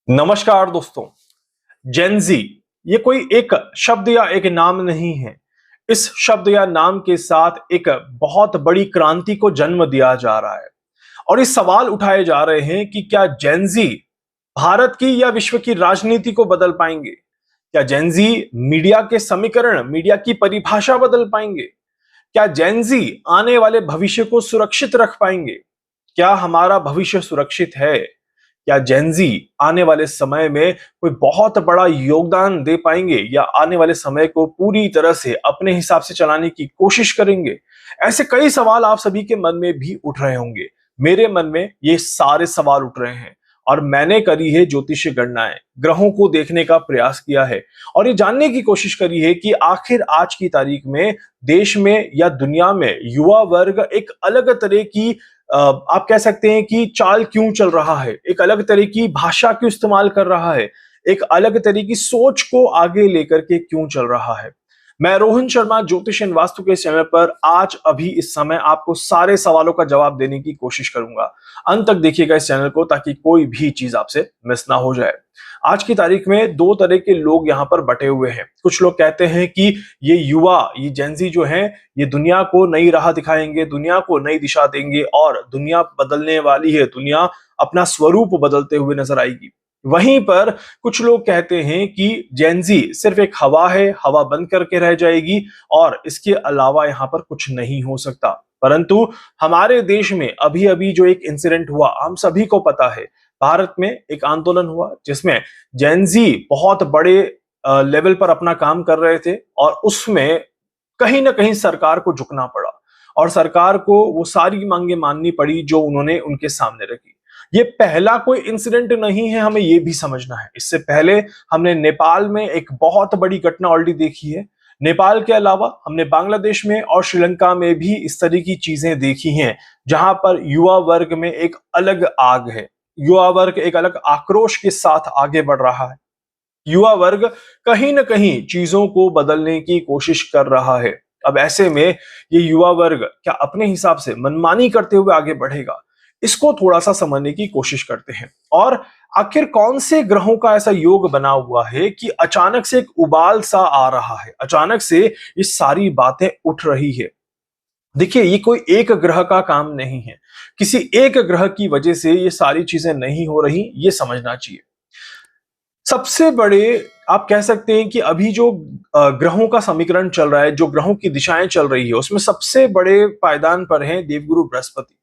नमस्कार दोस्तों। जेनजी ये कोई एक शब्द या एक नाम नहीं है। इस शब्द या नाम के साथ एक बहुत बड़ी क्रांति को जन्म दिया जा रहा है और इस सवाल उठाए जा रहे हैं कि क्या जेनजी भारत की या विश्व की राजनीति को बदल पाएंगे? क्या जेनजी मीडिया के समीकरण, मीडिया की परिभाषा बदल पाएंगे? क्या जेनजी आने वाले भविष्य को सुरक्षित रख पाएंगे? क्या हमारा भविष्य सुरक्षित है? क्या जेनजी आने वाले समय में कोई बहुत बड़ा योगदान दे पाएंगे या आने वाले समय को पूरी तरह से अपने हिसाब से चलाने की कोशिश करेंगे? ऐसे कई सवाल आप सभी के मन में भी उठ रहे होंगे। मेरे मन में ये सारे सवाल उठ रहे हैं और मैंने करी है ज्योतिषीय गणनाएं, ग्रहों को देखने का प्रयास किया है और ये जानने की कोशिश करी है कि आखिर आज की तारीख में देश में या दुनिया में युवा वर्ग एक अलग तरह की आप कह सकते हैं कि चाल क्यों चल रहा है, एक अलग तरह की भाषा क्यों इस्तेमाल कर रहा है, एक अलग तरह की सोच को आगे लेकर के क्यों चल रहा है। मैं रोहन शर्मा ज्योतिष एंड वास्तु के चैनल पर आज अभी इस समय आपको सारे सवालों का जवाब देने की कोशिश करूंगा। अंत तक देखिएगा इस चैनल को ताकि कोई भी चीज आपसे मिस ना हो जाए। आज की तारीख में दो तरह के लोग यहाँ पर बटे हुए हैं। कुछ लोग कहते हैं कि ये युवा, ये जेनजी जो है, ये दुनिया को नई राह दिखाएंगे, दुनिया को नई दिशा देंगे और दुनिया बदलने वाली है, दुनिया अपना स्वरूप बदलते हुए नजर आएगी। वहीं पर कुछ लोग कहते हैं कि जेनजी सिर्फ एक हवा है, हवा बंद करके रह जाएगी और इसके अलावा यहाँ पर कुछ नहीं हो सकता। परंतु हमारे देश में अभी अभी जो एक इंसिडेंट हुआ, हम सभी को पता है, भारत में एक आंदोलन हुआ जिसमें जेनजी बहुत बड़े लेवल पर अपना काम कर रहे थे और उसमें कहीं ना कहीं सरकार को झुकना पड़ा और सरकार को वो सारी मांगे माननी पड़ी जो उन्होंने उनके सामने रखी। ये पहला कोई इंसिडेंट नहीं है, हमें ये भी समझना है। इससे पहले हमने नेपाल में एक बहुत बड़ी घटना ऑलरेडी देखी है। नेपाल के अलावा हमने बांग्लादेश में और श्रीलंका में भी इस तरह की चीजें देखी हैं जहां पर युवा वर्ग में एक अलग आग है, युवा वर्ग एक अलग आक्रोश के साथ आगे बढ़ रहा है। युवा वर्ग कहीं ना कहीं चीजों को बदलने की कोशिश कर रहा है। अब ऐसे में ये युवा वर्ग क्या अपने हिसाब से मनमानी करते हुए आगे बढ़ेगा? इसको थोड़ा सा समझने की कोशिश करते हैं। और आखिर कौन से ग्रहों का ऐसा योग बना हुआ है कि अचानक से एक उबाल सा आ रहा है, अचानक से ये सारी बातें उठ रही है। देखिए, ये कोई एक ग्रह का काम नहीं है, किसी एक ग्रह की वजह से ये सारी चीजें नहीं हो रही, ये समझना चाहिए। सबसे बड़े आप कह सकते हैं कि अभी जो ग्रहों का समीकरण चल रहा है, जो ग्रहों की दिशाएं चल रही है, उसमें सबसे बड़े पायदान पर हैं देवगुरु बृहस्पति।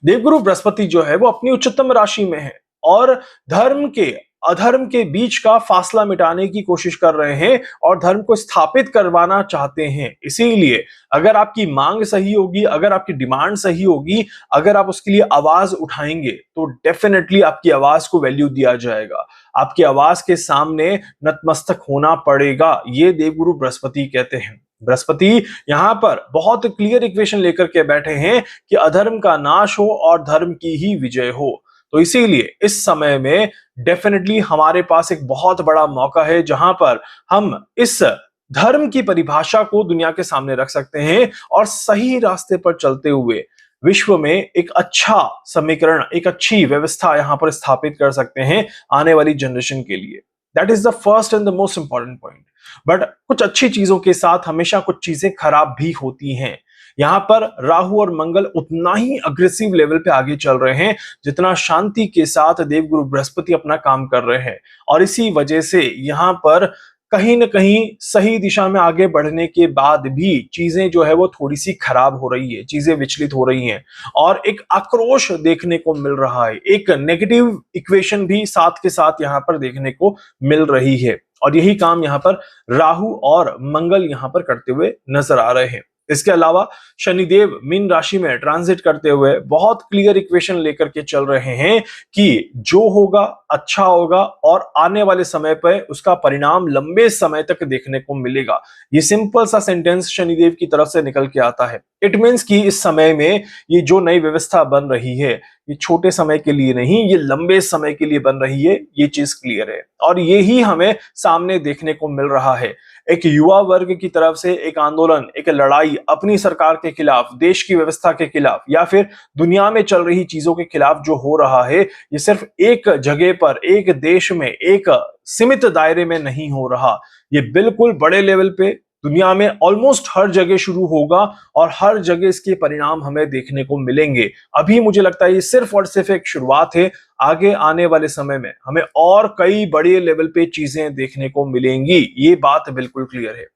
देवगुरु बृहस्पति जो है वो अपनी उच्चतम राशि में है और धर्म के अधर्म के बीच का फासला मिटाने की कोशिश कर रहे हैं और धर्म को स्थापित करवाना चाहते हैं। इसीलिए अगर आपकी मांग सही होगी, अगर आपकी डिमांड सही होगी, अगर आप उसके लिए आवाज उठाएंगे तो डेफिनेटली आपकी आवाज को वैल्यू दिया जाएगा, आपकी आवाज के सामने नतमस्तक होना पड़ेगा। ये देवगुरु बृहस्पति कहते हैं। बृहस्पति यहां पर बहुत क्लियर इक्वेशन लेकर के बैठे हैं कि अधर्म का नाश हो और धर्म की ही विजय हो। तो इसीलिए इस समय में डेफिनेटली हमारे पास एक बहुत बड़ा मौका है जहां पर हम इस धर्म की परिभाषा को दुनिया के सामने रख सकते हैं और सही रास्ते पर चलते हुए विश्व में एक अच्छा समीकरण, एक अच्छी व्यवस्था यहां पर स्थापित कर सकते हैं आने वाली जनरेशन के लिए। That is the first and the most important point. But कुछ अच्छी चीजों के साथ हमेशा कुछ चीजें खराब भी होती हैं। यहां पर राहु और मंगल उतना ही अग्रेसिव लेवल पे आगे चल रहे हैं जितना शांति के साथ देवगुरु बृहस्पति अपना काम कर रहे हैं और इसी वजह से यहां पर कहीं ना कहीं सही दिशा में आगे बढ़ने के बाद भी चीजें जो है वो थोड़ी सी खराब हो रही है, चीजें विचलित हो रही हैं और एक आक्रोश देखने को मिल रहा है, एक नेगेटिव इक्वेशन भी साथ के साथ यहाँ पर देखने को मिल रही है और यही काम यहाँ पर राहु और मंगल यहाँ पर करते हुए नजर आ रहे हैं। इसके अलावा शनिदेव मीन राशि में ट्रांजिट करते हुए बहुत क्लियर इक्वेशन लेकर के चल रहे हैं कि जो होगा अच्छा होगा और आने वाले समय पर उसका परिणाम लंबे समय तक देखने को मिलेगा। ये सिंपल सा सेंटेंस शनिदेव की तरफ से निकल के आता है। इट मीन्स कि इस समय में ये जो नई व्यवस्था बन रही है, ये छोटे समय के लिए नहीं, ये लंबे समय के लिए बन रही है, ये चीज क्लियर है। और यही हमें सामने देखने को मिल रहा है। एक युवा वर्ग की तरफ से एक आंदोलन, एक लड़ाई अपनी सरकार के खिलाफ, देश की व्यवस्था के खिलाफ, या फिर दुनिया में चल रही चीजों के खिलाफ जो हो रहा है, ये सिर्फ एक जगह पर, एक देश में, एक सीमित दायरे में नहीं हो रहा। ये बिल्कुल बड़े लेवल पे दुनिया में ऑलमोस्ट हर जगह शुरू होगा और हर जगह इसके परिणाम हमें देखने को मिलेंगे। अभी मुझे लगता है ये सिर्फ और सिर्फ एक शुरुआत है। आगे आने वाले समय में हमें और कई बड़े लेवल पे चीजें देखने को मिलेंगी, ये बात बिल्कुल क्लियर है।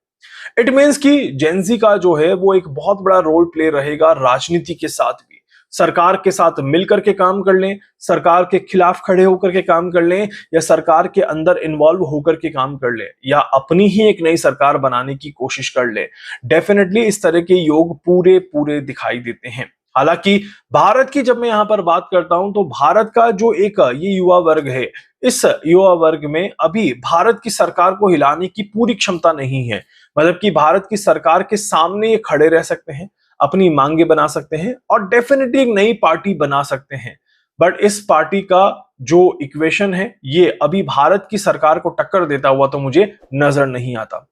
इट मीन्स कि जेनजी का जो है वो एक बहुत बड़ा रोल प्ले रहेगा राजनीति के साथ भी। सरकार के साथ मिलकर के काम कर लें, सरकार के खिलाफ खड़े होकर के काम कर लें, या सरकार के अंदर इन्वॉल्व होकर के काम कर लें, या अपनी ही एक नई सरकार बनाने की कोशिश कर लें। डेफिनेटली इस तरह के योग पूरे पूरे दिखाई देते हैं। हालांकि भारत की जब मैं यहां पर बात करता हूं तो भारत का जो एक ये युवा वर्ग है, इस युवा वर्ग में अभी भारत की सरकार को हिलाने की पूरी क्षमता नहीं है। मतलब कि भारत की सरकार के सामने ये खड़े रह सकते हैं, अपनी मांगे बना सकते हैं और डेफिनेटली एक नई पार्टी बना सकते हैं। बट इस पार्टी का जो इक्वेशन है, ये अभी भारत की सरकार को टक्कर देता हुआ तो मुझे नजर नहीं आता।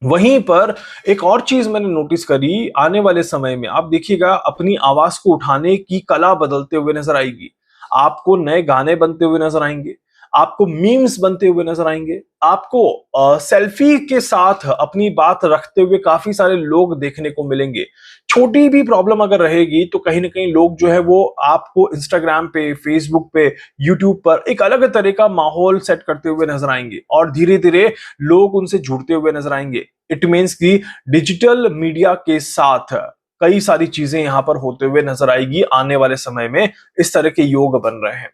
वहीं पर एक और चीज मैंने नोटिस करी, आने वाले समय में आप देखिएगा अपनी आवाज को उठाने की कला बदलते हुए नजर आएगी। आपको नए गाने बनते हुए नजर आएंगे, आपको मीम्स बनते हुए नजर आएंगे, आपको सेल्फी के साथ अपनी बात रखते हुए काफी सारे लोग देखने को मिलेंगे। छोटी भी प्रॉब्लम अगर रहेगी तो कहीं ना कहीं लोग जो है वो आपको इंस्टाग्राम पे, फेसबुक पे, यूट्यूब पर एक अलग तरह का माहौल सेट करते हुए नजर आएंगे और धीरे धीरे लोग उनसे जुड़ते हुए नजर आएंगे। इट मीन्स कि डिजिटल मीडिया के साथ कई सारी चीजें यहां पर होते हुए नजर आएगी आने वाले समय में। इस तरह के योग बन रहे हैं।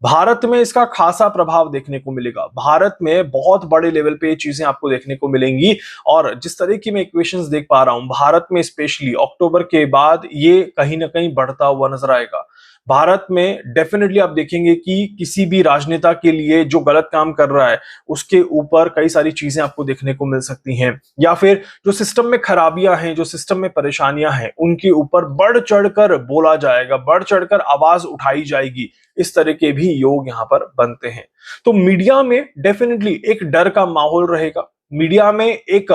भारत में इसका खासा प्रभाव देखने को मिलेगा। भारत में बहुत बड़े लेवल पे ये चीजें आपको देखने को मिलेंगी और जिस तरह की मैं इक्वेशंस देख पा रहा हूं, भारत में स्पेशली अक्टूबर के बाद ये कहीं ना कहीं बढ़ता हुआ नजर आएगा। भारत में डेफिनेटली आप देखेंगे कि किसी भी राजनेता के लिए जो गलत काम कर रहा है उसके ऊपर कई सारी चीजें आपको देखने को मिल सकती हैं, या फिर जो सिस्टम में खराबियां हैं, जो सिस्टम में परेशानियां हैं, उनके ऊपर बढ़ चढ़कर बोला जाएगा, बढ़ चढ़कर आवाज उठाई जाएगी। इस तरह के भी योग यहां पर बनते हैं। तो मीडिया में डेफिनेटली एक डर का माहौल रहेगा। मीडिया में एक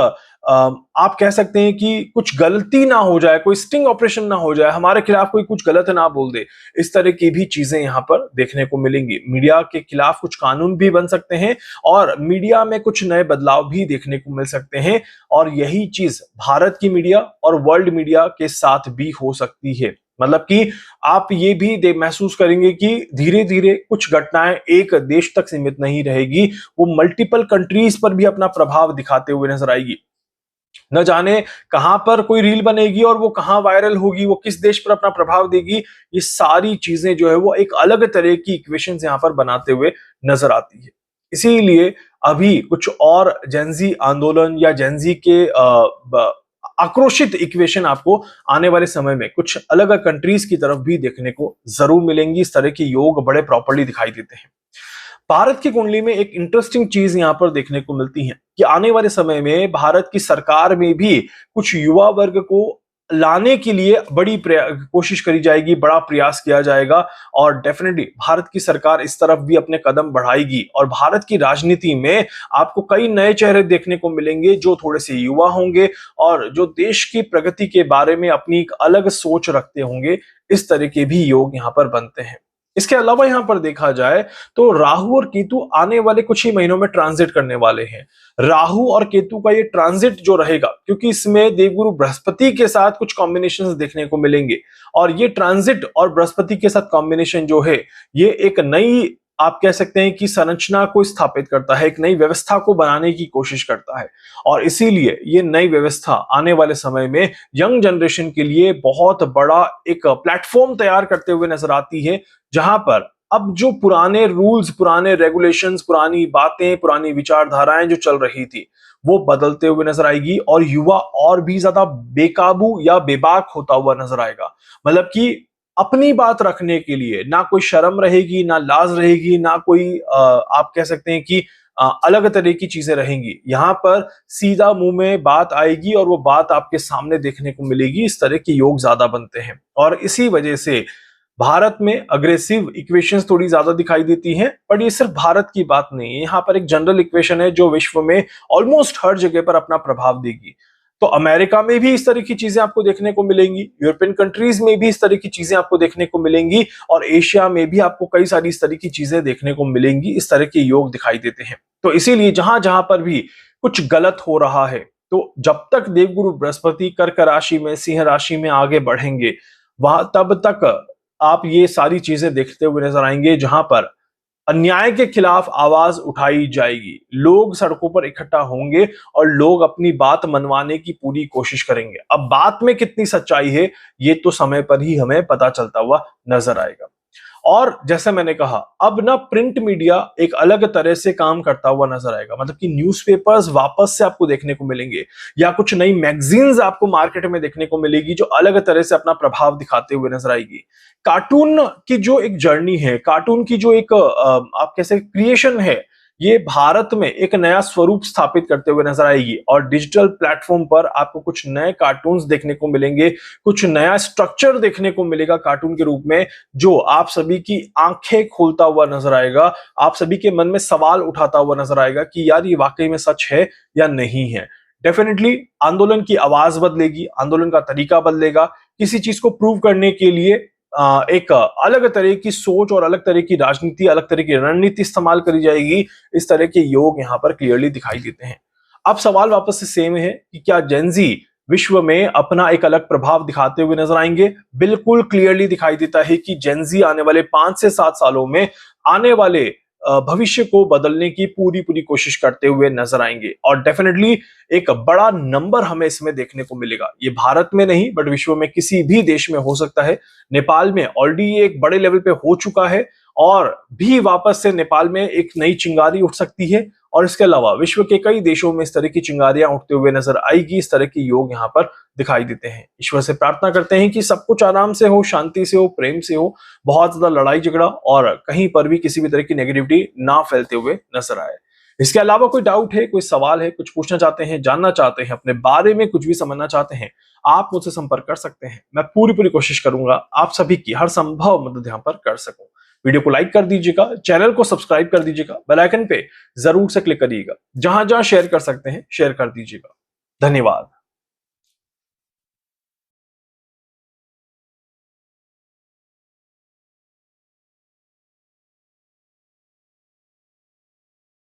आप कह सकते हैं कि कुछ गलती ना हो जाए, कोई स्टिंग ऑपरेशन ना हो जाए, हमारे खिलाफ कोई कुछ गलत ना बोल दे, इस तरह की भी चीजें यहां पर देखने को मिलेंगी। मीडिया के खिलाफ कुछ कानून भी बन सकते हैं और मीडिया में कुछ नए बदलाव भी देखने को मिल सकते हैं। और यही चीज भारत की मीडिया और वर्ल्ड मीडिया के साथ भी हो सकती है। मतलब कि आप ये भी महसूस करेंगे कि धीरे धीरे कुछ घटनाएं एक देश तक सीमित नहीं रहेगी, वो मल्टीपल कंट्रीज पर भी अपना प्रभाव दिखाते हुए नजर आएगी। न जाने कहां पर कोई रील बनेगी और वो कहां वायरल होगी, वो किस देश पर अपना प्रभाव देगी, ये सारी चीजें जो है वो एक अलग तरह की इक्वेशंस यहां पर बनाते हुए नजर आती है। इसीलिए अभी कुछ और जेनजी आंदोलन या जेनजी के आक्रोशित इक्वेशन आपको आने वाले समय में कुछ अलग कंट्रीज की तरफ भी देखने को जरूर मिलेंगी। इस तरह के योग बड़े प्रॉपर्ली दिखाई देते हैं। भारत की कुंडली में एक इंटरेस्टिंग चीज यहां पर देखने को मिलती है कि आने वाले समय में भारत की सरकार में भी कुछ युवा वर्ग को लाने के लिए बड़ी कोशिश करी जाएगी, बड़ा प्रयास किया जाएगा और डेफिनेटली भारत की सरकार इस तरफ भी अपने कदम बढ़ाएगी और भारत की राजनीति में आपको कई नए चेहरे देखने को मिलेंगे जो थोड़े से युवा होंगे और जो देश की प्रगति के बारे में अपनी एक अलग सोच रखते होंगे। इस तरह के भी योग यहां पर बनते हैं। इसके अलावा यहां पर देखा जाए तो राहु और केतु आने वाले कुछ ही महीनों में ट्रांजिट करने वाले हैं। राहु और केतु का ये ट्रांजिट जो रहेगा, क्योंकि इसमें देवगुरु बृहस्पति के साथ कुछ कॉम्बिनेशंस देखने को मिलेंगे और ये ट्रांजिट और बृहस्पति के साथ कॉम्बिनेशन जो है ये एक नई, आप कह सकते हैं कि संरचना को स्थापित करता है, एक नई व्यवस्था को बनाने की कोशिश करता है और इसीलिए ये नई व्यवस्था आने वाले समय में यंग जनरेशन के लिए बहुत बड़ा एक प्लेटफॉर्म तैयार करते हुए नजर आती है, जहां पर अब जो पुराने रूल्स, पुराने रेगुलेशंस, पुरानी बातें, पुरानी विचारधाराएं जो चल रही थी वो बदलते हुए नजर आएगी और युवा और भी ज्यादा बेकाबू या बेबाक होता हुआ नजर आएगा। मतलब कि अपनी बात रखने के लिए ना कोई शर्म रहेगी, ना लाज रहेगी, ना कोई आप कह सकते हैं कि अलग तरह की चीजें रहेंगी। यहाँ पर सीधा मुंह में बात आएगी और वो बात आपके सामने देखने को मिलेगी। इस तरह के योग ज्यादा बनते हैं और इसी वजह से भारत में अग्रेसिव इक्वेशंस थोड़ी ज्यादा दिखाई देती हैं। पर ये सिर्फ भारत की बात नहीं है, यहाँ पर एक जनरल इक्वेशन है जो विश्व में ऑलमोस्ट हर जगह पर अपना प्रभाव देगी। तो अमेरिका में भी इस तरह की चीजें आपको देखने को मिलेंगी, यूरोपियन कंट्रीज में भी इस तरह की चीजें आपको देखने को मिलेंगी और एशिया में भी आपको कई सारी इस तरह की चीजें देखने को मिलेंगी। इस तरह के योग दिखाई देते हैं। तो इसीलिए जहां जहां पर भी कुछ गलत हो रहा है, तो जब तक देवगुरु बृहस्पति कर्क राशि में, सिंह राशि में आगे बढ़ेंगे, वहां तब तक आप ये सारी चीजें देखते हुए नजर आएंगे जहां पर अन्याय के खिलाफ आवाज उठाई जाएगी। लोग सड़कों पर इकट्ठा होंगे और लोग अपनी बात मनवाने की पूरी कोशिश करेंगे। अब बात में कितनी सच्चाई है ये तो समय पर ही हमें पता चलता हुआ नजर आएगा। और जैसे मैंने कहा, अब ना प्रिंट मीडिया एक अलग तरह से काम करता हुआ नजर आएगा। मतलब कि न्यूज़पेपर्स वापस से आपको देखने को मिलेंगे या कुछ नई मैगजीन्स आपको मार्केट में देखने को मिलेगी जो अलग तरह से अपना प्रभाव दिखाते हुए नजर आएगी। कार्टून की जो एक जर्नी है, कार्टून की जो एक आप कैसे क्रिएशन है, ये भारत में एक नया स्वरूप स्थापित करते हुए नजर आएगी और डिजिटल प्लेटफॉर्म पर आपको कुछ नए कार्टून्स देखने को मिलेंगे, कुछ नया स्ट्रक्चर देखने को मिलेगा कार्टून के रूप में, जो आप सभी की आंखें खोलता हुआ नजर आएगा, आप सभी के मन में सवाल उठाता हुआ नजर आएगा कि यार ये वाकई में सच है या नहीं है। डेफिनेटली आंदोलन की आवाज बदलेगी, आंदोलन का तरीका बदलेगा। किसी चीज को प्रूव करने के लिए एक अलग तरह की सोच और अलग तरह की राजनीति, अलग तरह की रणनीति इस्तेमाल करी जाएगी। इस तरह के योग यहाँ पर क्लियरली दिखाई देते हैं। अब सवाल वापस से सेम है कि क्या जेनजी विश्व में अपना एक अलग प्रभाव दिखाते हुए नजर आएंगे? बिल्कुल क्लियरली दिखाई देता है कि जेनजी आने वाले 5 से 7 सालों में आने वाले भविष्य को बदलने की पूरी पूरी कोशिश करते हुए नजर आएंगे और डेफिनेटली एक बड़ा नंबर हमें इसमें देखने को मिलेगा। ये भारत में नहीं बट विश्व में किसी भी देश में हो सकता है। नेपाल में ऑलरेडी एक बड़े लेवल पे हो चुका है और भी वापस से नेपाल में एक नई चिंगारी उठ सकती है और इसके अलावा विश्व के कई देशों में इस तरह की चिंगारियां उठते हुए नजर आएगी। इस तरह के योग यहाँ पर दिखाई देते हैं। ईश्वर से प्रार्थना करते हैं कि सब कुछ आराम से हो, शांति से हो, प्रेम से हो, बहुत ज्यादा लड़ाई झगड़ा और कहीं पर भी किसी भी तरह की नेगेटिविटी ना फैलते हुए नजर आए। इसके अलावा कोई डाउट है, कोई सवाल है, कुछ पूछना चाहते हैं, जानना चाहते हैं, अपने बारे में कुछ भी समझना चाहते हैं, आप मुझसे संपर्क कर सकते हैं। मैं पूरी पूरी कोशिश करूंगा आप सभी की हर संभव मदद यहाँ पर कर सकूं। वीडियो को लाइक कर दीजिएगा, चैनल को सब्सक्राइब कर दीजिएगा, बेल आइकन पे जरूर से क्लिक करिएगा। जहां जहां शेयर कर सकते हैं शेयर कर दीजिएगा। धन्यवाद।